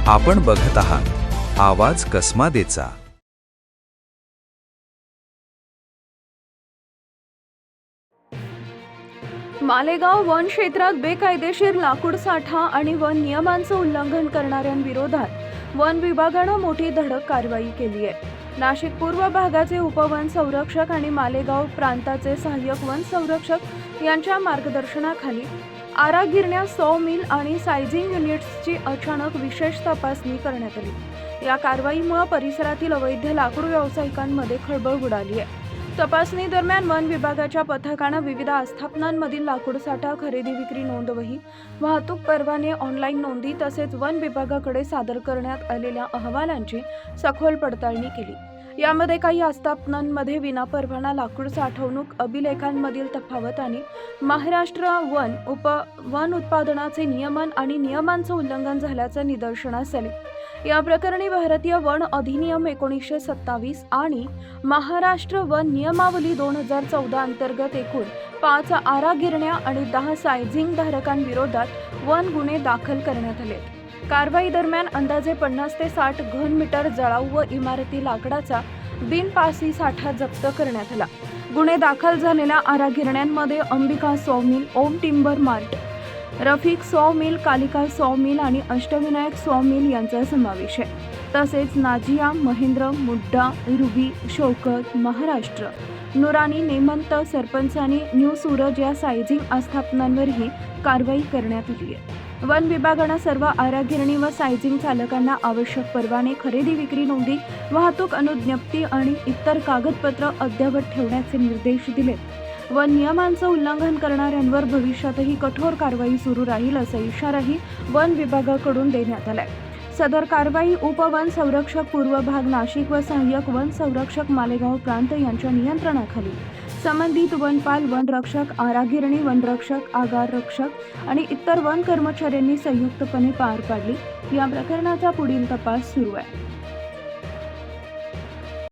आपण बघत आहात आवाज कसमादेचा। मालेगाव वन क्षेत्रात बेकायदेशीर लाकूड साठा आणि वन नियमांचं उल्लंघन करणाऱ्यांविरोधात वन विभागानं मोठी धडक कारवाई केली आहे। नाशिक पूर्व भागाचे उपवन संरक्षक आणि मालेगाव प्रांताचे सहाय्यक वन संरक्षक यांच्या मार्गदर्शनाखाली आरा गिरण्या, सॉ मिल आणि सायझिंग युनिट्सची अचानक विशेष तपासणी करण्यात आली। या कारवाईमुळे परिसरातील अवैध लाकूड व्यावसायिकांमध्ये खळबळ उडाली आहे। तपासणी दरम्यान वन विभागाच्या पथकानं विविध आस्थापनांमधील लाकूड साठा, खरेदी विक्री नोंदवही, वाहतूक परवाने, ऑनलाईन नोंदी तसेच वन विभागाकडे सादर करण्यात आलेल्या अहवालांची सखोल पडताळणी केली। यामध्ये काही आस्थापनांमध्ये विनापरवाना लाकूड साठवणूक, अभिलेखांमधील तफावत आणि महाराष्ट्र वन उत्पादनाचे नियमन आणि नियमांचं उल्लंघन झाल्याचं निदर्शनास आले। या प्रकरणी भारतीय वन अधिनियम 1927 आणि महाराष्ट्र वन नियमावली 2014 अंतर्गत एकूण 5 आरा गिरण्या आणि 10 सायझिंग धारकांविरोधात वन गुन्हे दाखल करण्यात आले। कारवाई दरम्यान अंदाजे 50 ते 60 घन मीटर जळाऊ व इमारती लाकडाचा बिनपासी साठा जप्त करण्यात आला। गुन्हे दाखल झालेल्या आरा गिरण्यांमध्ये अंबिका सॉ मिल, ओम टिंबर मार्ट, रफिक सॉ मिल, कालिका सॉ मिल आणि अष्टविनायक सॉ मिल यांचा समावेश आहे। तसेच नाजिया, महेंद्र, मुड्डा, रुबी, शौकत, महाराष्ट्र, नुरानी, नेमंत, सरपंचानी, न्यू सूरज या सायझिंग आस्थापनांवरही कारवाई करण्यात आली आहे। वन विभागानं सर्व आरा गिरणी व सायझिंग चालकांना आवश्यक परवाने, खरेदी विक्री नोंदी, वाहतूक अनुज्ञप्ती आणि इतर कागदपत्र अद्ययावत ठेवण्याचे निर्देश दिले। वन नियमांचं उल्लंघन करणाऱ्यांवर भविष्यातही कठोर कारवाई सुरू राहील असा इशाराही वन विभागाकडून देण्यात आलाय। सदर कारवाई उपवन संरक्षक पूर्व भाग नाशिक व सहाय्यक वन संरक्षक मालेगाव प्रांत यांच्या नियंत्रणाखाली संबंधित वनपाल, वनरक्षक, आरा गिरणी वनरक्षक, आगार रक्षक आणि इतर वन कर्मचाऱ्यांनी संयुक्तपणे पार पाडली। या प्रकरणाचा पुढील तपास सुरू आहे।